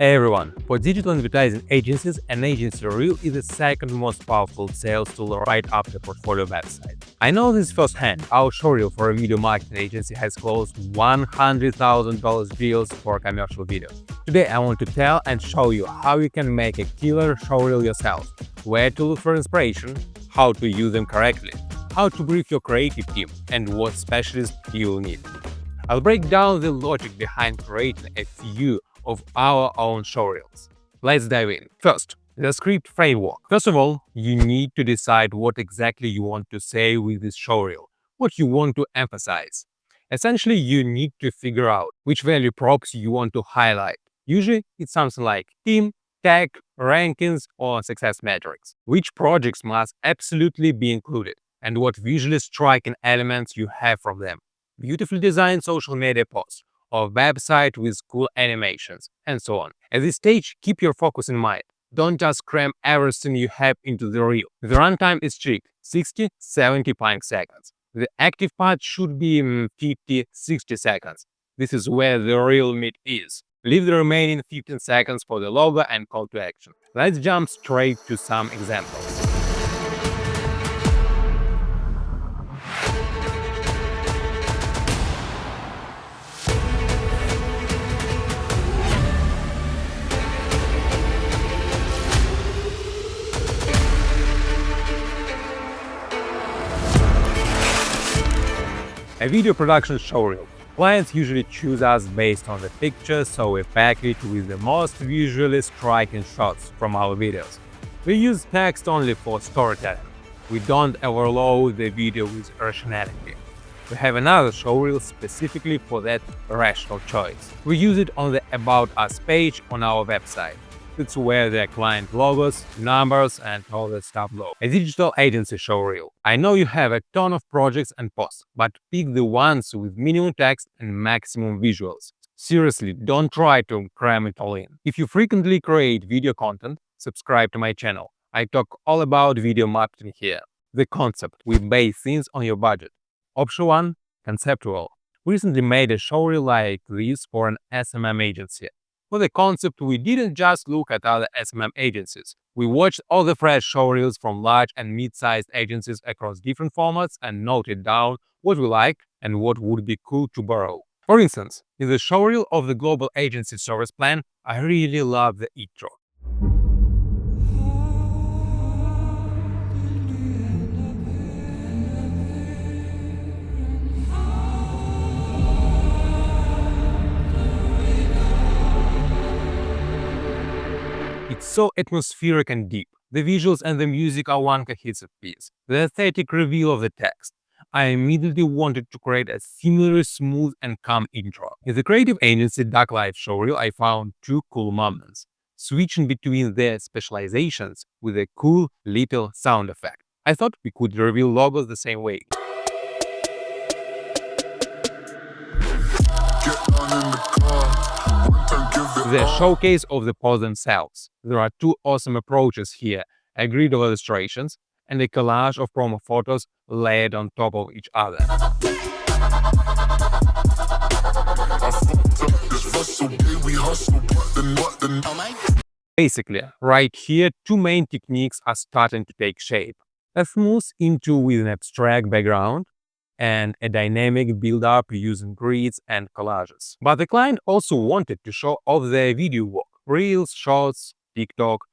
Hey everyone, for digital advertising agencies, an agency reel is the second most powerful sales tool right after portfolio website. I know this firsthand. Our showreel for a video marketing agency has closed $100,000 deals for commercial video. Today I want to tell and show you how you can make a killer showreel yourself, where to look for inspiration, how to use them correctly, how to brief your creative team, and what specialists you'll need. I'll break down the logic behind creating a few of our own showreels. Let's dive in. First, the script framework. First of all, you need to decide what exactly you want to say with this showreel, what you want to emphasize. Essentially, you need to figure out which value props you want to highlight. Usually, it's something like team, tech, rankings, or success metrics. Which projects must absolutely be included, and what visually striking elements you have from them. Beautifully designed social media posts, or website with cool animations, and so on. At this stage, keep your focus in mind. Don't just cram everything you have into the reel. The runtime is strict, 60-75 seconds. The active part should be 50-60 seconds. This is where the real meat is. Leave the remaining 15 seconds for the logo and call to action. Let's jump straight to some examples. A video production showreel. Clients usually choose us based on the picture, so we pack it with the most visually striking shots from our videos. We use text only for storytelling. We don't overload the video with rationality. We have another showreel specifically for that rational choice. We use it on the About Us page on our website. It's where the client logos, numbers, and all that stuff go. A digital agency showreel. I know you have a ton of projects and posts, but pick the ones with minimum text and maximum visuals. Seriously, don't try to cram it all in. If you frequently create video content, subscribe to my channel. I talk all about video marketing here. The concept. We base things on your budget. Option 1. Conceptual. We recently made a showreel like this for an SMM agency. For the concept, we didn't just look at other SMM agencies. We watched all the fresh showreels from large and mid-sized agencies across different formats and noted down what we like and what would be cool to borrow. For instance, in the showreel of the global agency service plan, I really love the intro. It's so atmospheric and deep. The visuals and the music are one cohesive piece. The aesthetic reveal of the text. I immediately wanted to create a similarly smooth and calm intro. In the creative agency Dark Life showreel, I found two cool moments, switching between their specializations with a cool little sound effect. I thought we could reveal logos the same way. The showcase of the posts themselves. There are two awesome approaches here, a grid of illustrations and a collage of promo photos layered on top of each other. Basically, right here, two main techniques are starting to take shape. A smooth intro with an abstract background, and a dynamic build-up using grids and collages. But the client also wanted to show off their video work, Reels, Shorts, TikTok.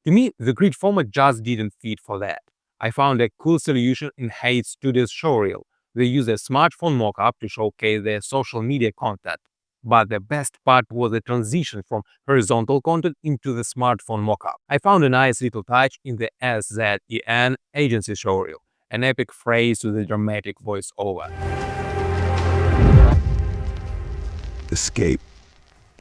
To me, the grid format just didn't fit for that. I found a cool solution in Hate Studios Showreel. They use a smartphone mockup to showcase their social media content. But the best part was the transition from horizontal content into the smartphone mockup. I found a nice little touch in the SZEN agency showreel. An epic phrase with a dramatic voiceover. Escape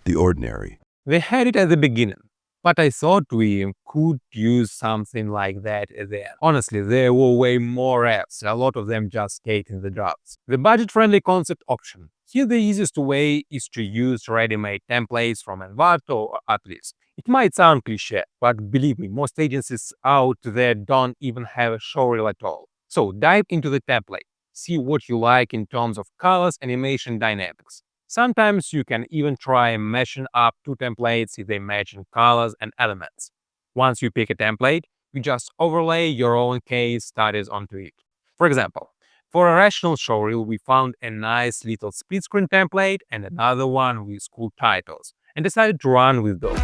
the ordinary. They had it at the beginning, but I thought we could use something like that there. Honestly, there were way more apps, a lot of them just skating the drafts. The budget-friendly concept option. Here the easiest way is to use ready-made templates from Envato or Atlas. It might sound cliché, but believe me, most agencies out there don't even have a showreel at all. So dive into the template, see what you like in terms of colors, animation, dynamics. Sometimes you can even try mashing up two templates if they match in colors and elements. Once you pick a template, you just overlay your own case studies onto it. For example, for a rational showreel, we found a nice little split screen template and another one with cool titles, and decided to run with those.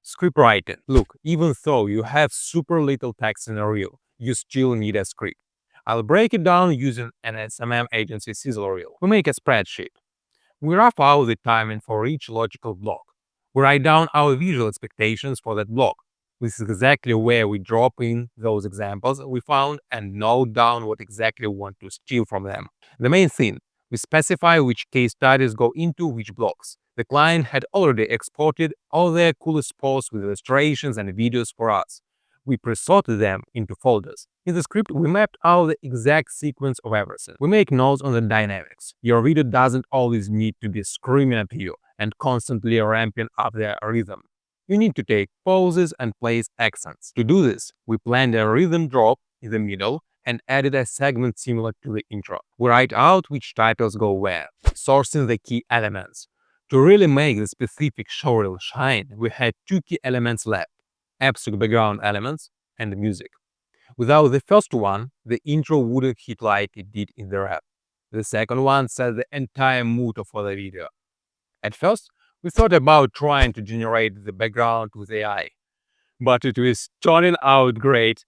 Script writing. Look, even though you have super little text in a reel, you still need a script. I'll break it down using an SMM agency Sizzle reel. We make a spreadsheet. We rough out the timing for each logical block. We write down our visual expectations for that block. This is exactly where we drop in those examples we found and note down what exactly we want to steal from them. The main thing, we specify which case studies go into which blocks. The client had already exported all their coolest posts with illustrations and videos for us. We pre-sorted them into folders. In the script, we mapped out the exact sequence of everything. We make notes on the dynamics. Your video doesn't always need to be screaming at you and constantly ramping up their rhythm. You need to take pauses and place accents. To do this, we planned a rhythm drop in the middle and added a segment similar to the intro. We write out which titles go where, sourcing the key elements. To really make the specific showreel shine, we had two key elements left: abstract background elements and music. Without the first one, the intro wouldn't hit like it did in the rap. The second one set the entire mood for the video. At first, we thought about trying to generate the background with AI, but it was turning out great.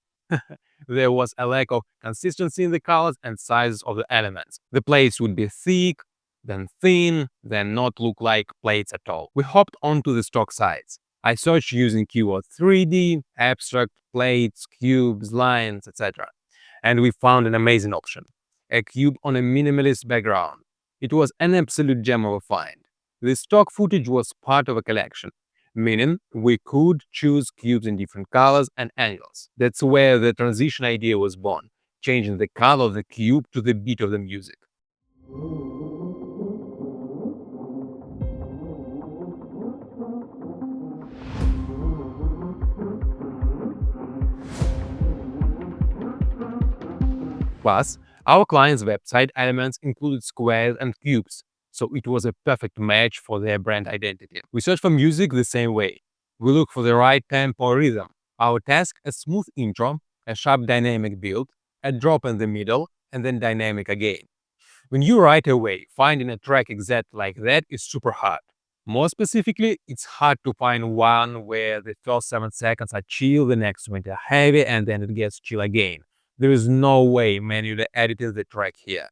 There was a lack of consistency in the colors and sizes of the elements. The plates would be thick, then thin, then not look like plates at all. We hopped onto the stock size. I searched using keyword 3D, abstract, plates, cubes, lines, etc. And we found an amazing option: a cube on a minimalist background. It was an absolute gem of a find. The stock footage was part of a collection, meaning we could choose cubes in different colors and angles. That's where the transition idea was born, changing the color of the cube to the beat of the music. Plus, our client's website elements included squares and cubes, so it was a perfect match for their brand identity. We search for music the same way. We look for the right tempo or rhythm. Our task: a smooth intro, a sharp dynamic build, a drop in the middle, and then dynamic again. When you write away, finding a track exact like that is super hard. More specifically, it's hard to find one where the first 7 seconds are chill, the next 20 are heavy, and then it gets chill again. There is no way manually editing the track here.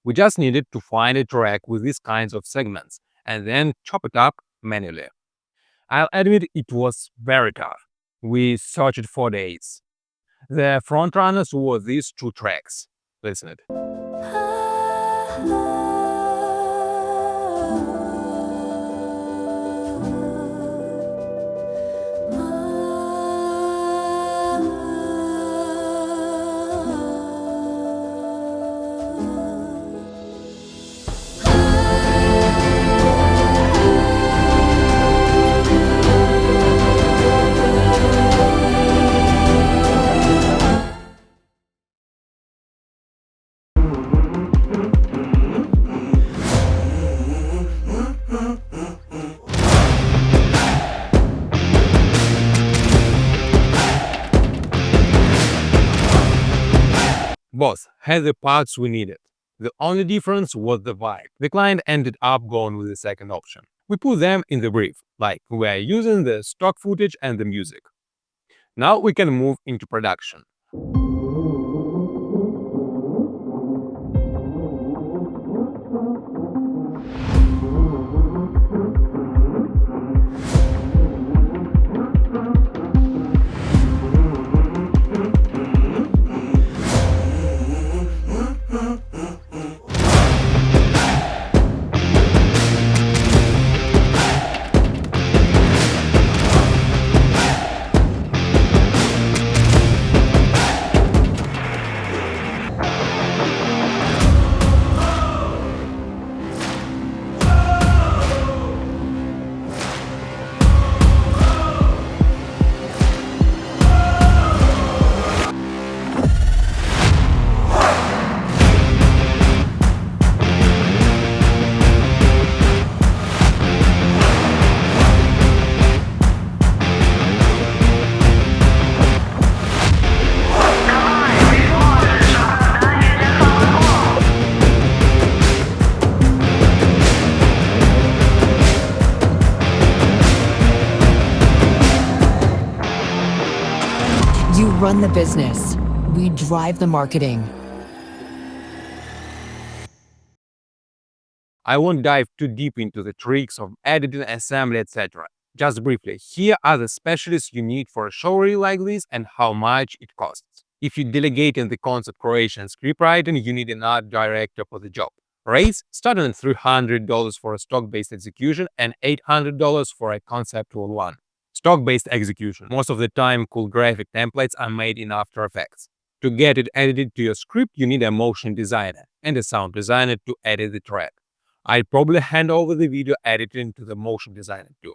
We just needed to find a track with these kinds of segments and then chop it up manually. I'll admit it was very tough. We searched for days. The frontrunners were these two tracks. Listen it. Both had the parts we needed. The only difference was the vibe. The client ended up going with the second option. We put them in the brief, like we are using the stock footage and the music. Now we can move into production. run the business. We drive the marketing. I won't dive too deep into the tricks of editing, assembly, etc. Just briefly, here are the specialists you need for a showreel like this and how much it costs. If you're delegating the concept creation and script writing, you need an art director for the job. Rates starting at $300 for a stock-based execution and $800 for a conceptual one. Stock-based execution. Most of the time, cool graphic templates are made in After Effects. To get it edited to your script, you need a motion designer and a sound designer to edit the track. I'd probably hand over the video editing to the motion designer too.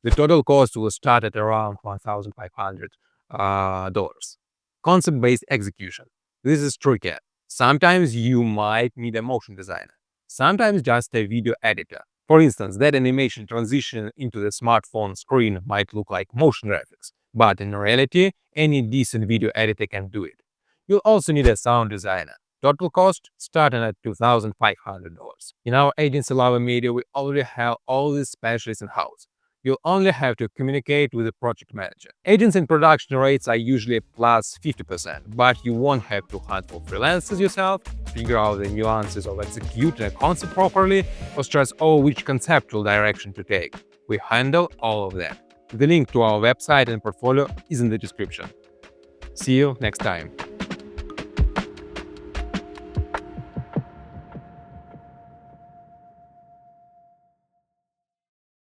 The total cost will start at around $1,500. Concept-based execution. This is trickier. Sometimes you might need a motion designer. Sometimes just a video editor. For instance, that animation transition into the smartphone screen might look like motion graphics, but in reality, any decent video editor can do it. You'll also need a sound designer. Total cost starting at $2,500. In our agency Lava Media, we already have all these specialists in-house. You'll only have to communicate with the project manager. Agency and production rates are usually plus 50%, but you won't have to hunt for freelancers yourself, figure out the nuances of executing a concept properly, or stress over which conceptual direction to take. We handle all of that. The link to our website and portfolio is in the description. See you next time.